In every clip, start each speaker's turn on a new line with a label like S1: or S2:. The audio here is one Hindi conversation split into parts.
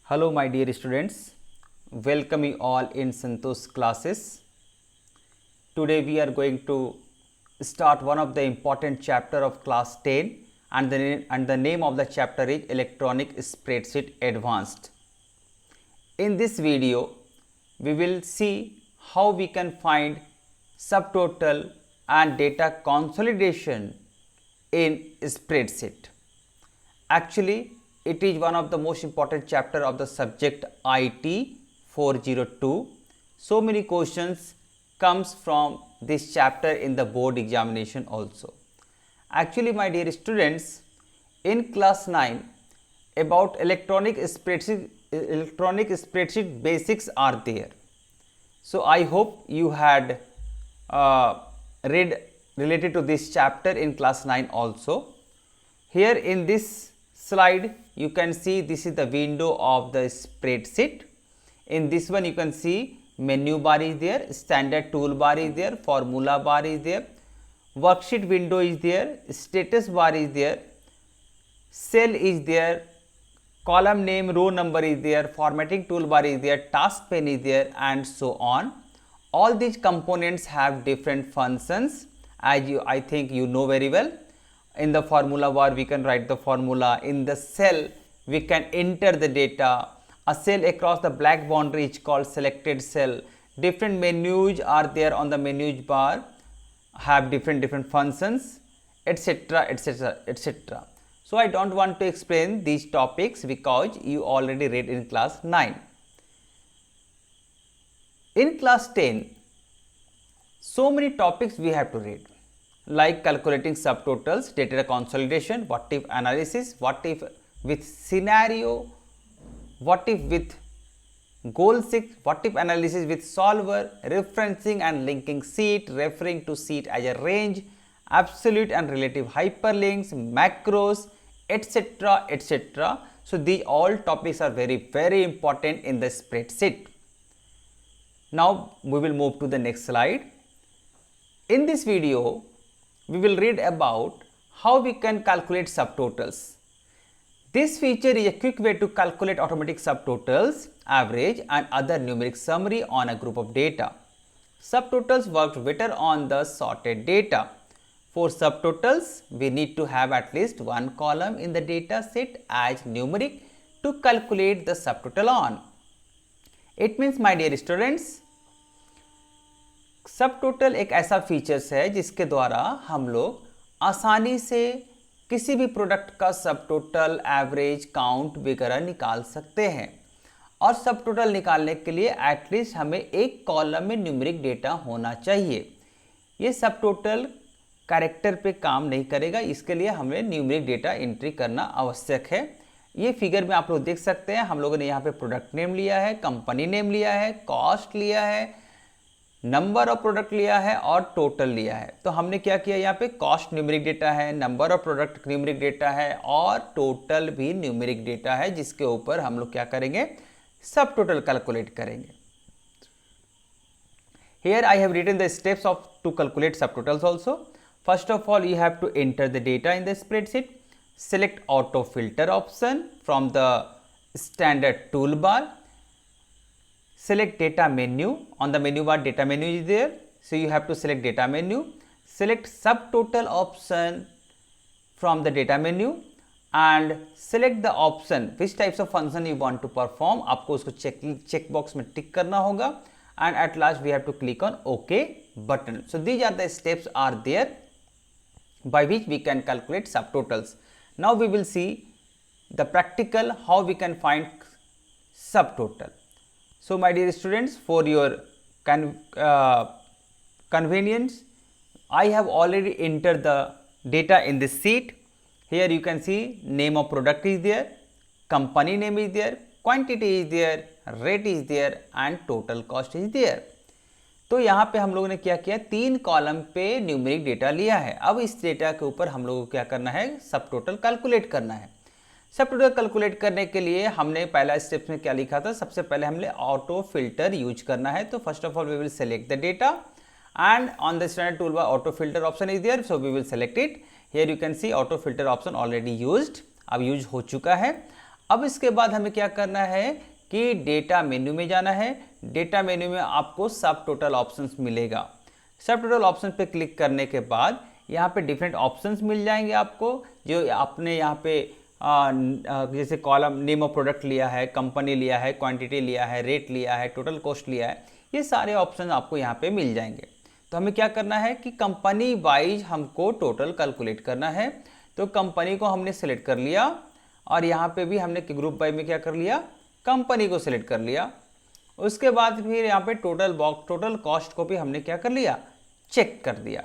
S1: Hello my dear students, welcome you all in Santosh classes. Today we are going to start one of the important chapter of class 10 and the name of the chapter is Electronic Spreadsheet Advanced. In this video, we will see how we can find subtotal and data consolidation in spreadsheet. Actually, it is one of the most important chapter of the subject IT 402. So many questions comes from this chapter in the board examination also. Actually, my dear students, in class 9 about electronic spreadsheet basics are there. So I hope you had read related to this chapter in class 9 also. Here in this slide you can see this is the window of the spreadsheet. In this one you can see menu bar is there, standard toolbar is there, formula bar is there, worksheet window is there, status bar is there, cell is there, column name, row number is there, formatting toolbar is there, task pane is there, and so on. All these components have different functions, as I think you know very well. In the formula bar we can write the formula, in the cell we can enter the data, a cell across the black boundary is called selected cell. Different menus are there on the menus bar, have different functions, etc, etc, etc. So I don't want to explain these topics because you already read in class 9. In class 10, so many topics we have to read, like calculating subtotals, data consolidation, what if analysis, what if with scenario, what if with goal 6, what if analysis with solver, referencing and linking sheet, referring to sheet as a range, absolute and relative hyperlinks, macros, etc, etc. So these all topics are very important in the spreadsheet. Now we will move to the next slide. In this video we will read about how we can calculate subtotals. This feature is a quick way to calculate automatic subtotals, average and other numeric summary on a group of data. Subtotals works better on the sorted data. For subtotals, we need to have at least one column in the data set as numeric to calculate the subtotal on. It means my dear students, subtotal एक ऐसा फीचर्स है जिसके द्वारा हम लोग आसानी से किसी भी प्रोडक्ट का सबटोटल, एवरेज, काउंट वगैरह निकाल सकते हैं। और सबटोटल निकालने के लिए एटलीस्ट हमें एक कॉलम में न्यूमेरिक डेटा होना चाहिए। ये सबटोटल कैरेक्टर पे काम नहीं करेगा, इसके लिए हमें न्यूमेरिक डेटा एंट्री करना आवश्यक है। ये फिगर में आप लोग देख सकते हैं, हम लोगों ने यहाँ पे प्रोडक्ट नेम लिया है, कंपनी नेम लिया है, कॉस्ट लिया है, नंबर ऑफ प्रोडक्ट लिया है और टोटल लिया है। तो हमने क्या किया, यहाँ पे कॉस्ट न्यूमेरिक डेटा है, number of product numeric data है और टोटल भी न्यूमेरिक डेटा है, जिसके ऊपर हम लोग क्या करेंगे, सब टोटल कैलकुलेट करेंगे। Here I have written the steps of to calculate subtotals also. First of all, you have to enter the data in the spreadsheet. Select auto filter option from the standard toolbar. Select data menu. On the menu bar, data menu is there. So you have to select data menu. Select subtotal option from the data menu and select the option which types of function you want to perform. आपको उसको check box में tick करना होगा and at last we have to click on OK button. So these are the steps are there by which we can calculate subtotals. Now we will see the practical how we can find subtotal. So my dear students, for your convenience, I have already entered the data in this sheet. Here you can see name of product is there, company name is there, quantity is there, rate is there and total cost is there. तो यहाँ पे हम लोगों ने क्या किया, 3 कॉलम पे न्यूमेरिक डेटा लिया है। अब इस डेटा के ऊपर हम लोगों को क्या करना है, सब टोटल कैलकुलेट करना है। सब टोटल कैलकुलेट करने के लिए हमने पहला स्टेप में क्या लिखा था, सबसे पहले हमने ऑटो फिल्टर यूज करना है। तो first of all we will select the data and on the standard tool bar auto filter option is there, so we will select it. Here you can see auto filter option already used, अब यूज हो चुका है। अब इसके बाद हमें क्या करना है कि डेटा मेन्यू में जाना है। डेटा मेन्यू में आपको सब टोटल ऑप्शंस मिलेगा। सब टोटल ऑप्शन पे क्लिक करने के बाद यहाँ पे डिफरेंट ऑप्शंस मिल जाएंगे आपको, जो आपने यहाँ पे जैसे कॉलम नेम ऑफ प्रोडक्ट लिया है, कंपनी लिया है, क्वांटिटी लिया है, रेट लिया है, टोटल कॉस्ट लिया है, ये सारे ऑप्शन आपको यहाँ पे मिल जाएंगे। तो हमें क्या करना है कि कंपनी वाइज हमको टोटल कैलकुलेट करना है। तो कंपनी को हमने सेलेक्ट कर लिया और यहाँ पे भी हमने ग्रुप वाइज में क्या कर लिया, कंपनी को सिलेक्ट कर लिया। उसके बाद फिर यहाँ पे टोटल कॉस्ट को भी हमने क्या कर लिया, चेक कर दिया।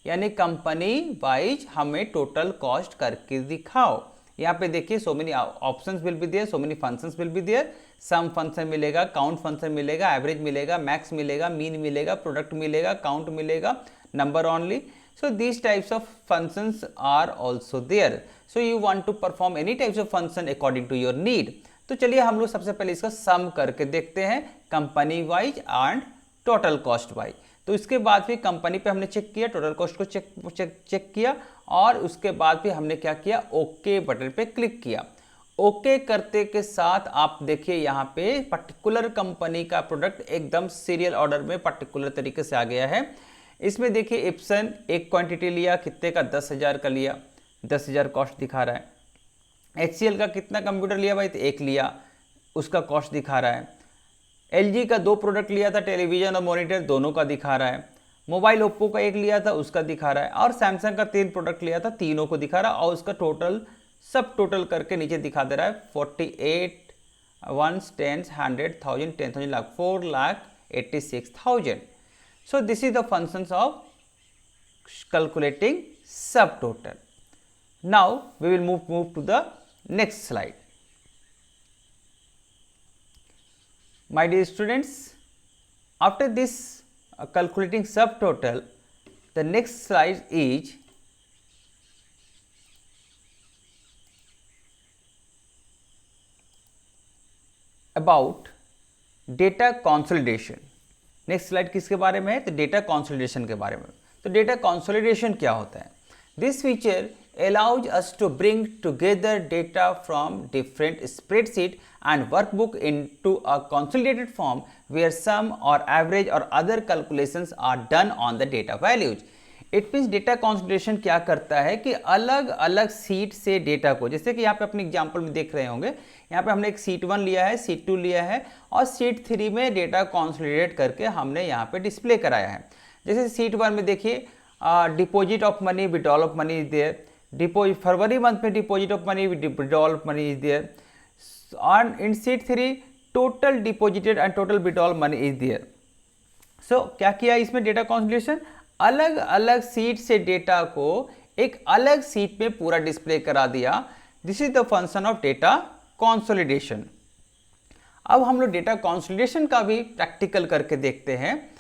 S1: यानी कंपनी वाइज हमें टोटल कॉस्ट करके दिखाओ। यहाँ पे देखिए so many options will be there, so many functions will be there. Sum function मिलेगा, काउंट फंक्शन मिलेगा, एवरेज मिलेगा, मैक्स मिलेगा, मीन मिलेगा, प्रोडक्ट मिलेगा, काउंट मिलेगा, number only. So these types of functions are also there. So you want to perform any types of function according to your need. तो चलिए हम लोग सबसे पहले इसका सम करके देखते हैं, company wise and total cost wise. तो इसके बाद फिर कंपनी पे हमने चेक किया, टोटल कॉस्ट को चेक किया और उसके बाद फिर हमने क्या किया, ओके बटन पे क्लिक किया। ओके करते के साथ आप देखिए यहाँ पे पर्टिकुलर कंपनी का प्रोडक्ट एकदम सीरियल ऑर्डर में पर्टिकुलर तरीके से आ गया है। इसमें देखिए इप्सन एक क्वांटिटी लिया, कितने का, 10,000 का लिया, 10,000 कॉस्ट दिखा रहा है। HCL का कितना कंप्यूटर लिया भाई, तो एक लिया, उसका कॉस्ट दिखा रहा है। LG का 2 प्रोडक्ट लिया था, टेलीविजन और मॉनिटर, दोनों का दिखा रहा है। मोबाइल ओप्पो का एक लिया था, उसका दिखा रहा है। और सैमसंग का 3 प्रोडक्ट लिया था, तीनों को दिखा रहा है। और उसका टोटल सब टोटल करके नीचे दिखा दे रहा है 48 1 10 100 1000 10,000 lakh 4,86,000। So this is the functions of calculating subtotal. Now we will move to the next slide. My dear students, after this calculating subtotal, the next slide is about data consolidation. Next slide किसके बारे में है, तो डेटा कंसोलिडेशन के बारे में। तो डेटा कंसोलिडेशन क्या होता है, this feature allows us to bring together data from different spreadsheet and workbook into a consolidated form where sum or average or other calculations are done on the data values. It means data consolidation क्या करता है कि अलग अलग सीट से डेटा को, जैसे कि यहाँ पे अपने एग्जांपल में देख रहे होंगे, यहाँ पे हमने एक सीट 1 लिया है, सीट 2 लिया है और सीट 3 में डेटा कंसोलिडेट करके हमने यहाँ पे डिस्प्ले कराया है। जैसे सीट 1 में देखिए deposit of money, withdrawal of money is there, deposit फरवरी मंथ में deposit of money, withdrawal of money is there, और in sheet 3 total deposited and total withdrawal money is there. So क्या किया इसमें डेटा कंसोलिडेशन, अलग अलग सीट से डेटा को एक अलग सीट में पूरा डिस्प्ले करा दिया। This is the function of data consolidation. अब हम लोग डेटा कंसोलिडेशन का भी प्रैक्टिकल करके देखते हैं।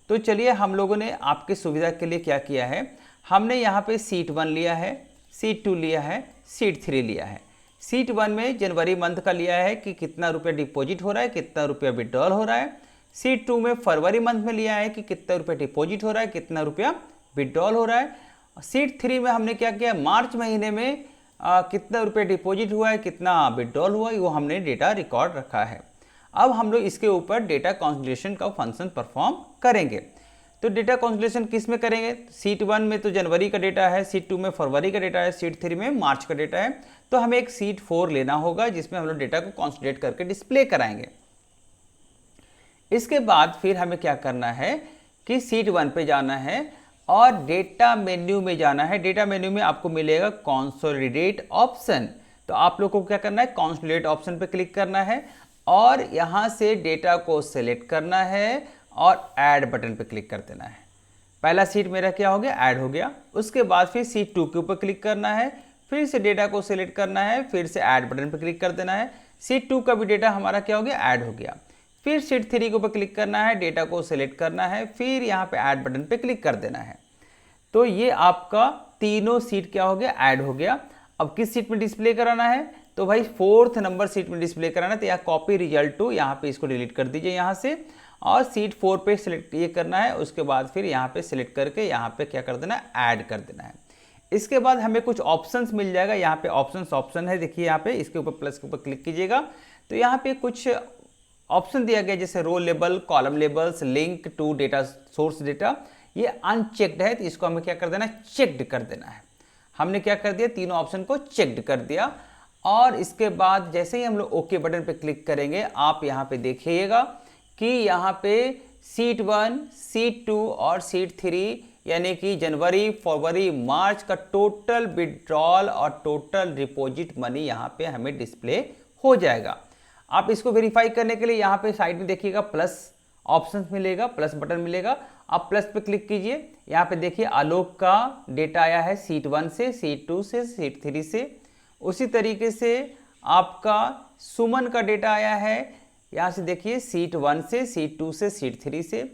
S1: तो चलिए हम लोगों ने आपकी सुविधा के लिए क्या किया है, हमने यहाँ पे सीट 1 लिया है, सीट 2 लिया है, सीट 3 लिया है। सीट 1 में जनवरी मंथ का लिया है कि कितना रुपया डिपॉजिट हो रहा है, कितना रुपया विड्रॉल हो रहा है। सीट 2 में फरवरी मंथ में लिया है कि कितना रुपया डिपॉजिट हो रहा है, कितना रुपया विड्रॉल हो रहा है। सीट 3 में हमने क्या किया, मार्च महीने में कितना रुपया डिपॉजिट हुआ है, कितना विड्रॉल हुआ है, वो हमने डेटा रिकॉर्ड रखा है। अब हम लोग इसके ऊपर डेटा कंसोलिडेशन का फंक्शन परफॉर्म करेंगे। तो डेटा कंसोलिडेशन किस में करेंगे, सीट 1 में तो जनवरी का डेटा है, सीट 2 में फरवरी का डेटा है, सीट 3 में मार्च का डेटा है। तो हमें एक सीट 4 लेना होगा जिसमें हम लोग डेटा को कंसोलिडेट करके डिस्प्ले कराएंगे। इसके बाद फिर हमें क्या करना है कि सीट 1 पे जाना है और डेटा मेन्यू में जाना है। डेटा मेन्यू में आपको मिलेगा कंसोलिडेट ऑप्शन। तो आप लोग को क्या करना है, कंसोलिडेट ऑप्शन पे क्लिक करना है और यहाँ से डेटा को सिलेक्ट करना है और ऐड बटन पे क्लिक कर देना है। पहला सीट मेरा क्या हो गया, ऐड हो गया। उसके बाद फिर सीट 2 के ऊपर क्लिक करना है, फिर से डेटा को सिलेक्ट करना है, फिर से ऐड बटन पे क्लिक कर देना है। सीट 2 का भी डेटा हमारा क्या हो गया, ऐड हो गया। फिर सीट 3 के ऊपर क्लिक करना है, डेटा को सिलेक्ट करना है, फिर यहाँ पे ऐड बटन पे क्लिक कर देना है। तो ये आपका तीनों सीट क्या हो गया, ऐड हो गया। अब किस सीट में डिस्प्ले कराना है, तो भाई 4th नंबर सीट में डिस्प्ले कराना है। तो यहाँ कॉपी रिजल्ट टू, यहाँ पे इसको डिलीट कर दीजिए यहाँ से, और सीट 4 पे सिलेक्ट ये करना है। उसके बाद फिर यहाँ पे सिलेक्ट करके यहाँ पे क्या कर देना है, ऐड कर देना है। इसके बाद हमें कुछ ऑप्शंस मिल जाएगा। यहाँ पे ऑप्शन है, देखिए यहाँ पे इसके ऊपर प्लस के ऊपर क्लिक कीजिएगा तो यहाँ पे कुछ ऑप्शन दिया गया जैसे row label, column labels, link to data source data, ये अनचेक्ड है तो इसको हमें क्या कर देना है, चेक्ड कर देना है। हमने क्या कर दिया, तीनों ऑप्शन को चेक्ड कर दिया। और इसके बाद जैसे ही हम लोग ओके बटन पे क्लिक करेंगे, आप यहाँ पे देखिएगा कि यहाँ पे शीट 1, शीट 2 और शीट 3 यानी कि जनवरी, फरवरी, मार्च का टोटल विड्रॉल और टोटल डिपॉजिट मनी यहाँ पे हमें डिस्प्ले हो जाएगा। आप इसको वेरीफाई करने के लिए यहाँ पे साइड में देखिएगा प्लस ऑप्शन मिलेगा, प्लस बटन मिलेगा, आप प्लस पे क्लिक कीजिए। यहाँ पे देखिए आलोक का डेटा आया है शीट 1 से, शीट 2 से, शीट 3 से। उसी तरीके से आपका सुमन का डेटा आया है, यहाँ से देखिए शीट 1 से, शीट 2 से, शीट 3 से।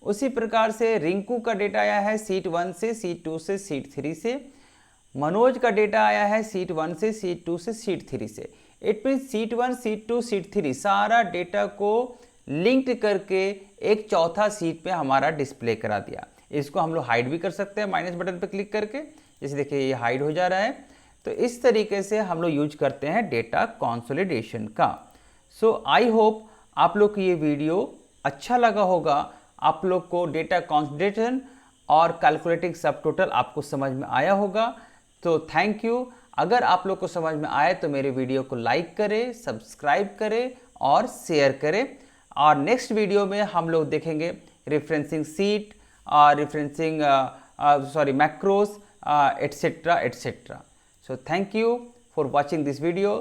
S1: उसी प्रकार से रिंकू का डेटा आया है शीट 1 से, शीट 2 से, शीट 3 से। मनोज का डेटा आया है शीट 1 से, शीट 2 से, शीट 3 से। It mean sheet 1, sheet 2, sheet 3 सारा डेटा को लिंक्ड करके एक चौथा शीट पे हमारा डिस्प्ले करा दिया। इसको हम लोग हाइड भी कर सकते हैं माइनस बटन पे क्लिक करके, जैसे देखिए ये हाइड हो जा रहा है। तो इस तरीके से हम लोग यूज करते हैं डेटा कंसोलिडेशन का। सो आई होप आप लोग को ये वीडियो अच्छा लगा होगा, आप लोग को डेटा कंसोलिडेशन और कैलकुलेटिंग सब टोटल आपको समझ में आया होगा। तो थैंक यू। अगर आप लोग को समझ में आए तो मेरे वीडियो को लाइक करें, सब्सक्राइब करें और शेयर करें। और नेक्स्ट वीडियो में हम लोग देखेंगे रेफरेंसिंग सीट और referencing macros etcetera etcetera. So thank you for watching this video.